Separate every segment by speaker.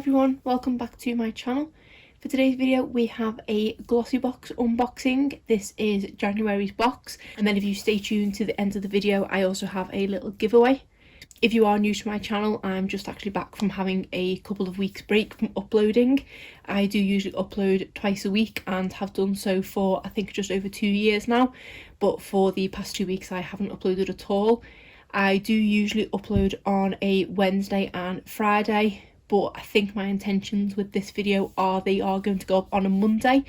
Speaker 1: everyone, welcome back to my channel. For today's video we have a Glossybox unboxing. This is January's box, and then if you stay tuned to the end of the video I also have a little giveaway. If you are new to my channel, I'm just actually back from having a couple of weeks break from uploading. I do usually upload twice a week and have done so for I think just over 2 years now, but for the past 2 weeks I haven't uploaded at all. I do usually upload on a Wednesday and Friday, but I think my intentions with this video are they are going to go up on a Monday,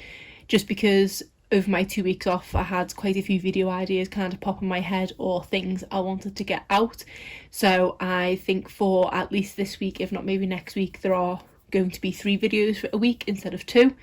Speaker 1: just because over my 2 weeks off I had quite a few video ideas kind of pop in my head or things I wanted to get out. So I think for at least this week, if not maybe next week, there are going to be 3 videos for a week instead of 2.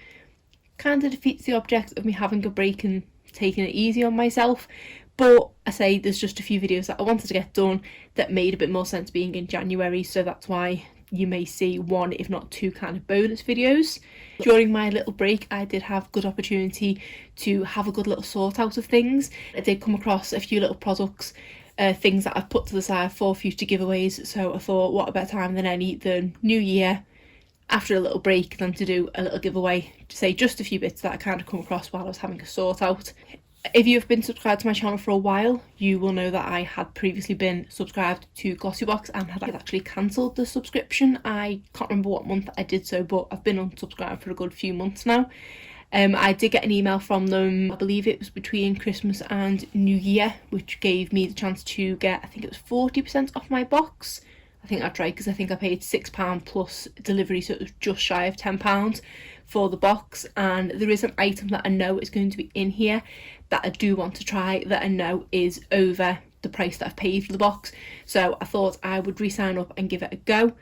Speaker 1: Kind of defeats the object of me having a break and taking it easy on myself. But I say there's just a few videos that I wanted to get done that made a bit more sense being in January, so that's why you may see 1 if not 2 kind of bonus videos. During my little break I did have good opportunity to have a good little sort out of things. I did come across a few little products, things that I've put to the side for future giveaways, so I thought what a better time than any than New Year after a little break than to do a little giveaway, to say just a few bits that I kind of come across while I was having a sort out. If you've been subscribed to my channel for a while, you will know that I had previously been subscribed to Glossybox and had actually cancelled the subscription. I can't remember what month I did so, but I've been unsubscribed for a good few months now. I did get an email from them, I believe it was between Christmas and New Year, which gave me the chance to get, I think it was 40% off my box. I think that's right, because I think I paid £6 plus delivery, so it was just shy of £10 for the box. And there is an item that I know is going to be in here that I do want to try, that I know is over the price that I've paid for the box, so I thought I would re-sign up and give it a go.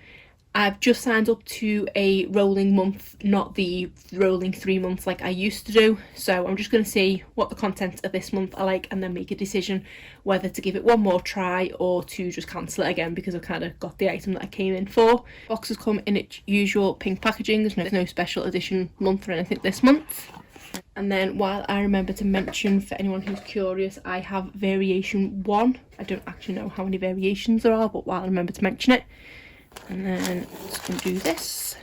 Speaker 1: I've just signed up to a rolling month, not the rolling 3 months like I used to do, so I'm just going to see what the content of this month are like and then make a decision whether to give it one more try or to just cancel it again, because I've kind of got the item that I came in for. Boxes come in its usual pink packaging. There's no special edition month or anything this month. And then, while I remember to mention, for anyone who's curious, I have variation 1. I don't actually know how many variations there are, but while I remember to mention it. And then I'm just going to do this.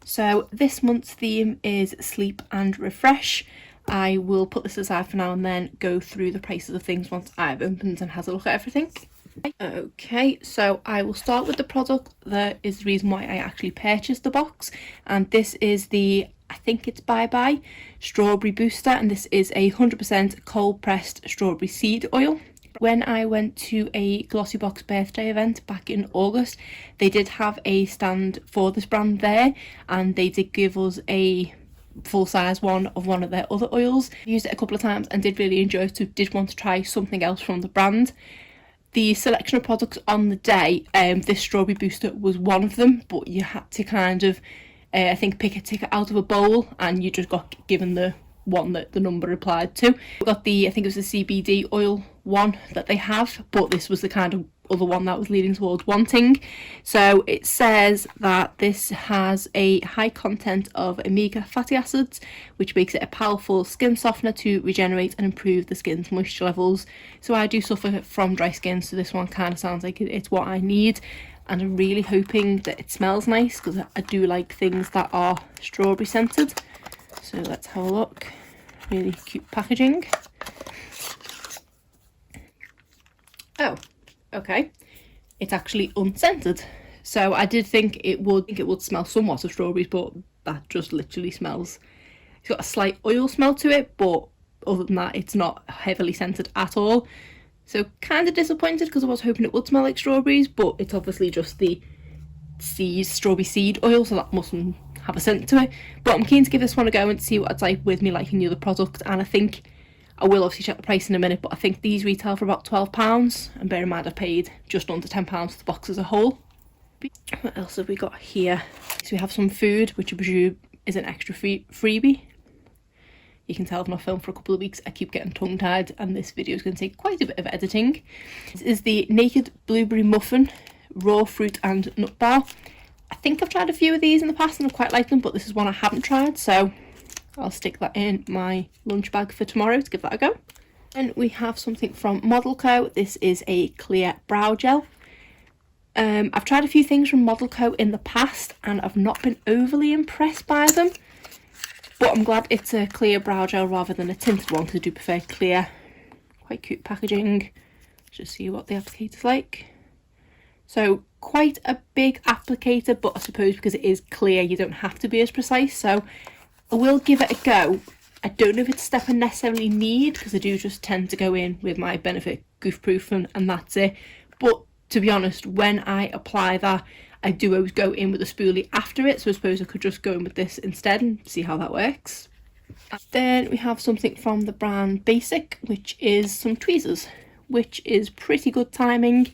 Speaker 1: So this month's theme is sleep and refresh. I will put this aside for now and then go through the prices of things once I've opened and had a look at everything. Okay, so I will start with the product that is the reason why I actually purchased the box, and this is the, I think it's Bye Bye Strawberry Booster, and this is a 100% cold pressed strawberry seed oil. When I went to a Glossybox birthday event back in August, they did have a stand for this brand there, and they did give us a full size one of one of their other oils. I used it a couple of times and did really enjoy it, so did want to try something else from the brand. The selection of products on the day, this strawberry booster was one of them, but you had to kind of I think pick a ticket out of a bowl and you just got given the one that the number applied to. We got the, I think it was the CBD oil one that they have, but this was the kind of other one that was leaning towards wanting. So it says that this has a high content of omega fatty acids, which makes it a powerful skin softener to regenerate and improve the skin's moisture levels. So I do suffer from dry skin, so this one kind of sounds like it's what I need. And I'm really hoping that it smells nice, because I do like things that are strawberry scented. So let's have a look. Really cute packaging. Oh, okay. It's actually unscented. So I did think it would smell somewhat of strawberries, but that just literally smells. It's got a slight oil smell to it, but other than that, it's not heavily scented at all. So kind of disappointed, because I was hoping it would smell like strawberries, but it's obviously just the strawberry seed oil, so that mustn't have a scent to it. But I'm keen to give this one a go and see what it's like with me liking the other product, and I think I will obviously check the price in a minute, but I think these retail for about £12, and bear in mind I paid just under £10 for the box as a whole. What else have we got here? So we have some food, which I presume is an extra freebie. You can tell I've not filmed for a couple of weeks. I keep getting tongue-tied, and this video is going to take quite a bit of editing. This is the Naked Blueberry Muffin Raw Fruit and Nut Bar. I think I've tried a few of these in the past and I've quite liked them, but this is one I haven't tried, so I'll stick that in my lunch bag for tomorrow to give that a go. And we have something from Model Co. This is a clear brow gel. I've tried a few things from Model Co in the past and I've not been overly impressed by them, but I'm glad it's a clear brow gel rather than a tinted one, because I do prefer clear. Quite cute packaging. Let's just see what the applicator's like. So quite a big applicator, but I suppose because it is clear you don't have to be as precise, so I will give it a go. I don't know if it's a step I necessarily need, because I do just tend to go in with my Benefit Goof Proof and that's it. But to be honest, when I apply that, I do always go in with a spoolie after it, so I suppose I could just go in with this instead and see how that works. Then we have something from the brand Basic, which is some tweezers, which is pretty good timing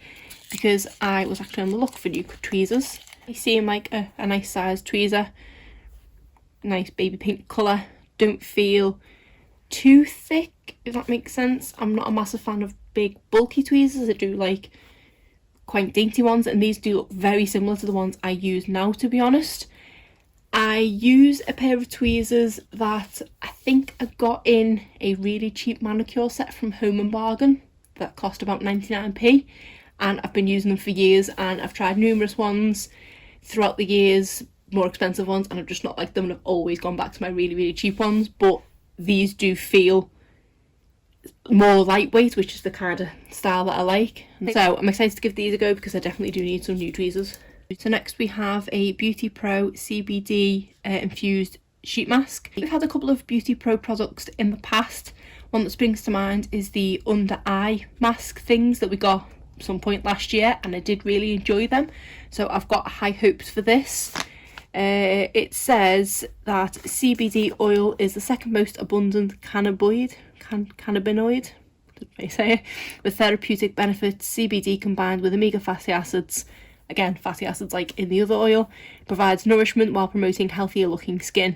Speaker 1: because I was actually on the look for new tweezers. I seem like a nice size tweezer, nice baby pink colour, don't feel too thick, if that makes sense. I'm not a massive fan of big bulky tweezers. I do like quite dainty ones, and these do look very similar to the ones I use now, to be honest. I use a pair of tweezers that I think I got in a really cheap manicure set from Home & Bargain that cost about 99p, and I've been using them for years, and I've tried numerous ones throughout the years, more expensive ones, and I've just not liked them, and I've always gone back to my really cheap ones. But these do feel more lightweight, which is the kind of style that I like. So I'm excited to give these a go because I definitely do need some new tweezers. So next we have a Beauty Pro CBD infused sheet mask. We've had a couple of Beauty Pro products in the past. One that springs to mind is the under eye mask things that we got at some point last year, and I did really enjoy them. So I've got high hopes for this. It says that CBD oil is the second most abundant cannabinoid, did I say it, with therapeutic benefits. CBD combined with omega fatty acids, again fatty acids like in the other oil, provides nourishment while promoting healthier looking skin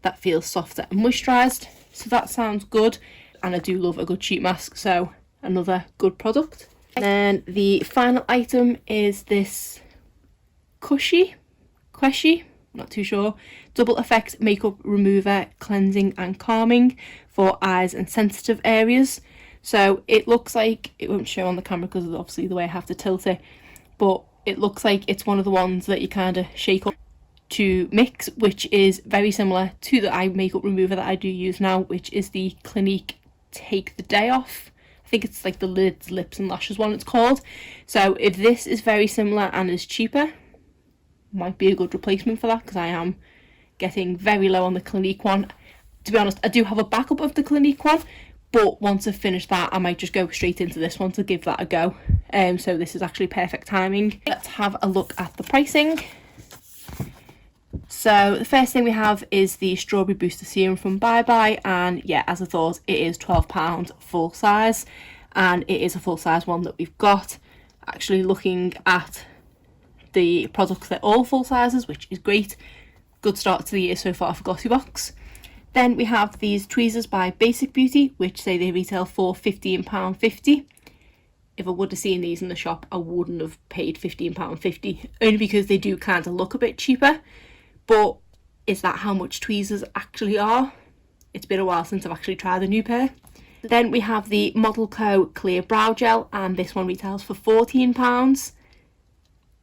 Speaker 1: that feels softer and moisturised. So that sounds good, and I do love a good sheet mask, so another good product. And then the final item is this Coty Cresci, not too sure, double effect makeup remover, cleansing and calming for eyes and sensitive areas. So it looks like, it won't show on the camera because of obviously the way I have to tilt it, but it looks like it's one of the ones that you kind of shake up to mix, which is very similar to the eye makeup remover that I do use now, which is the Clinique Take the Day Off. I think it's like the lids, lips and lashes one it's called. So if this is very similar and is cheaper, might be a good replacement for that, because I am getting very low on the Clinique one. To be honest, I do have a backup of the Clinique one, but once I've finished that I might just go straight into this one to give that a go. So this is actually perfect timing. Let's have a look at the pricing. So the first thing we have is the Strawberry Booster Serum from Bye Bye, and yeah, as I thought, it is £12 full size, and it is a full size one that we've got. Actually looking at the products, they're all full sizes, which is great. Good start to the year so far for Glossybox. Then we have these tweezers by Basic Beauty, which say they retail for £15.50. If I would have seen these in the shop, I wouldn't have paid £15.50, only because they do kind of look a bit cheaper. But is that how much tweezers actually are? It's been a while since I've actually tried a new pair. Then we have the Model Co Clear Brow Gel, and this one retails for £14.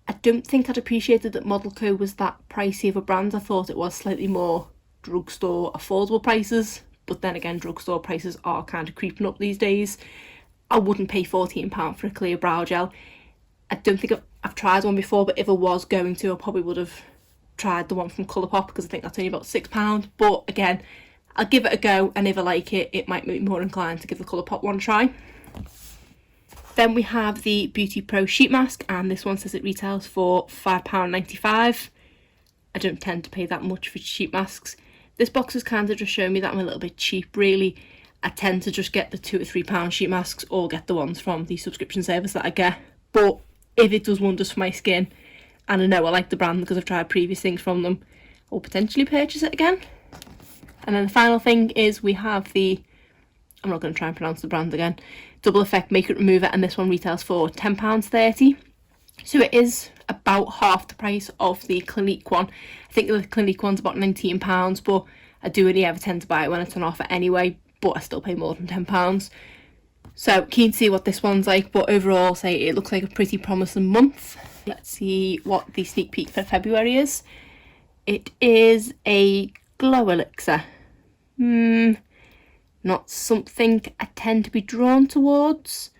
Speaker 1: I don't think I'd appreciated that Model Co was that pricey of a brand. I thought it was slightly more drugstore affordable prices, but then again, drugstore prices are kind of creeping up these days. I wouldn't pay £14 for a clear brow gel. I don't think I've tried one before, but if I was going to, I probably would have tried the one from Colourpop, because I think that's only about £6. But again, I'll give it a go, and if I like it, it might make me more inclined to give the Colourpop one a try. Then we have the Beauty Pro Sheet Mask, and this one says it retails for £5.95. I don't tend to pay that much for sheet masks. This box has kind of just shown me that I'm a little bit cheap, really. I tend to just get the £2 or £3 sheet masks, or get the ones from the subscription service that I get. But if it does wonders for my skin, and I know I like the brand because I've tried previous things from them, I'll potentially purchase it again. And then the final thing is we have the, I'm not going to try and pronounce the brand again, Double Effect Makeup Remover, and this one retails for £10.30. So it is about half the price of the Clinique one. I think the Clinique one's about £19, but I do only ever tend to buy it when it's on offer anyway, but I still pay more than £10. So keen to see what this one's like, but overall say it looks like a pretty promising month. Let's see what the sneak peek for February is. It is a glow elixir. Not something I tend to be drawn towards.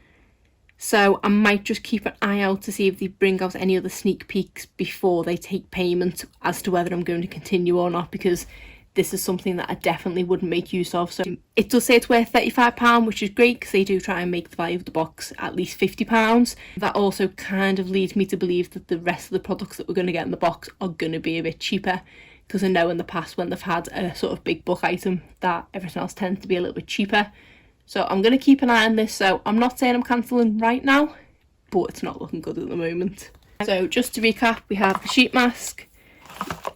Speaker 1: So I might just keep an eye out to see if they bring out any other sneak peeks before they take payment as to whether I'm going to continue or not, because this is something that I definitely wouldn't make use of. So it does say it's worth £35, which is great because they do try and make the value of the box at least £50. That also kind of leads me to believe that the rest of the products that we're going to get in the box are going to be a bit cheaper, because I know in the past when they've had a sort of big book item that everything else tends to be a little bit cheaper. So I'm going to keep an eye on this. So I'm not saying I'm cancelling right now, but it's not looking good at the moment. So just to recap, we have the sheet mask,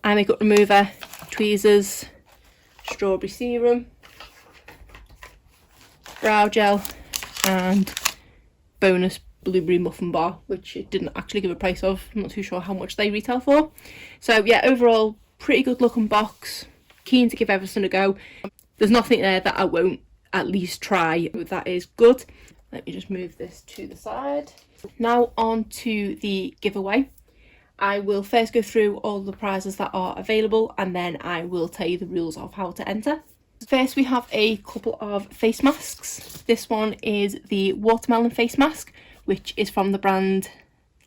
Speaker 1: eye makeup remover, tweezers, strawberry serum, brow gel, and bonus blueberry muffin bar, which it didn't actually give a price of. I'm not too sure how much they retail for. So yeah, overall, pretty good looking box. Keen to give everything a go. There's nothing there that I won't at least try. That is good. Let me just move this to the side. Now on to the giveaway. I will first go through all the prizes that are available, and then I will tell you the rules of how to enter. First, we have a couple of face masks. This one is the watermelon face mask, which is from the brand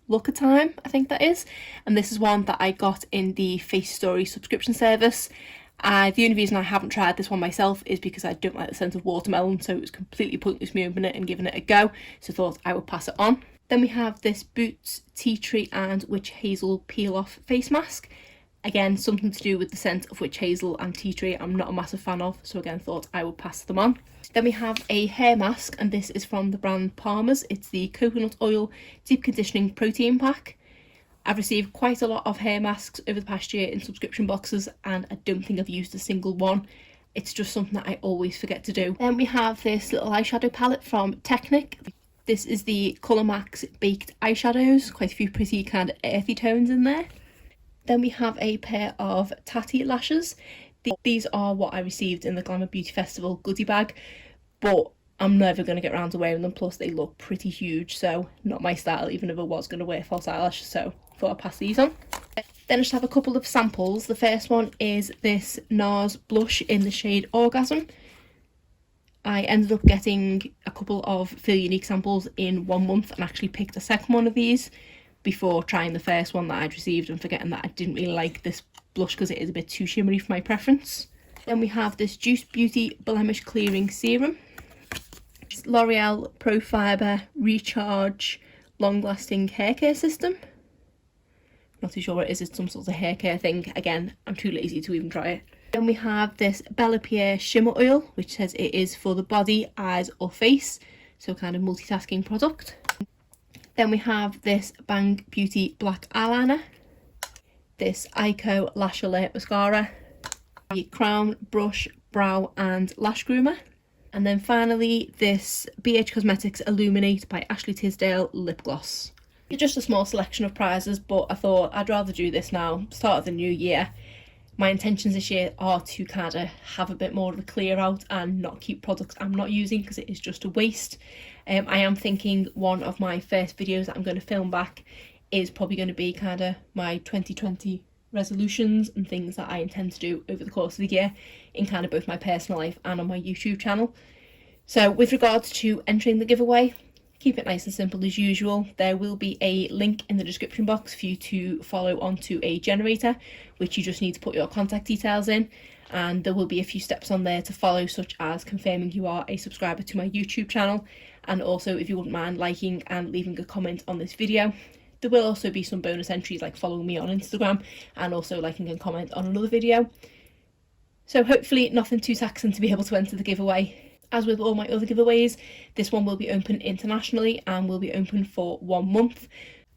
Speaker 1: Look at Time, I think that is. And this is one that I got in the FaceTory subscription service. The only reason I haven't tried this one myself is because I don't like the scent of watermelon, so it was completely pointless me opening it and giving it a go, so I thought I would pass it on. Then we have this Boots Tea Tree and Witch Hazel Peel Off Face Mask. Again, something to do with the scent of witch hazel and tea tree I'm not a massive fan of, so again thought I would pass them on. Then we have a hair mask, and this is from the brand Palmer's. It's the Coconut Oil Deep Conditioning Protein Pack. I've received quite a lot of hair masks over the past year in subscription boxes, and I don't think I've used a single one. It's just something that I always forget to do. Then we have this little eyeshadow palette from Technic. This is the Colour Max Baked Eyeshadows, quite a few pretty kind of earthy tones in there. Then we have a pair of Tatty lashes. These are what I received in the Glamour Beauty Festival goodie bag, but I'm never going to get around to wearing them, plus they look pretty huge, so not my style even if I was going to wear false eyelashes, so thought I'd pass these on. Then I just have a couple of samples. The first one is this NARS blush in the shade Orgasm. I ended up getting a couple of Feel Unique samples in 1 month and actually picked a second one of these before trying the first one that I'd received and forgetting that I didn't really like this blush because it is a bit too shimmery for my preference. Then we have this Juice Beauty Blemish Clearing Serum. It's L'Oreal Pro Fibre Recharge Long Lasting Hair Care System. Not too sure what it is, it's some sort of hair care thing. Again, I'm too lazy to even try it. Then we have this Bella Pierre Shimmer Oil, which says it is for the body, eyes or face, so kind of multitasking product. Then we have this Bang Beauty Black Eyeliner, this Ico Lash Alert Mascara, the Crown Brush Brow and Lash Groomer, and then finally this BH Cosmetics Illuminate by Ashley Tisdale Lip Gloss. It's just a small selection of prizes, but I thought I'd rather do this now, start of the new year. My intentions this year are to kind of have a bit more of a clear out and not keep products I'm not using because it is just a waste. I am thinking one of my first videos that I'm going to film back is probably going to be kind of my 2020 resolutions and things that I intend to do over the course of the year in kind of both my personal life and on my YouTube channel. So with regards to entering the giveaway, keep it nice and simple as usual. There will be a link in the description box for you to follow onto a generator, which you just need to put your contact details in, and there will be a few steps on there to follow, such as confirming you are a subscriber to my YouTube channel, and also if you wouldn't mind liking and leaving a comment on this video. There will also be some bonus entries like following me on Instagram and also liking and comment on another video. So hopefully nothing too taxing to be able to enter the giveaway. As with all my other giveaways, this one will be open internationally and will be open for 1 month.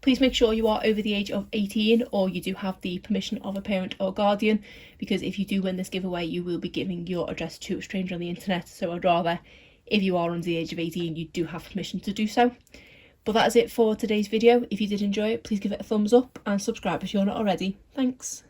Speaker 1: Please make sure you are over the age of 18 or you do have the permission of a parent or guardian, because if you do win this giveaway you will be giving your address to a stranger on the internet, so I'd rather, if you are under the age of 18, you do have permission to do so. But that is it for today's video. If you did enjoy it, please give it a thumbs up and subscribe if you're not already. Thanks.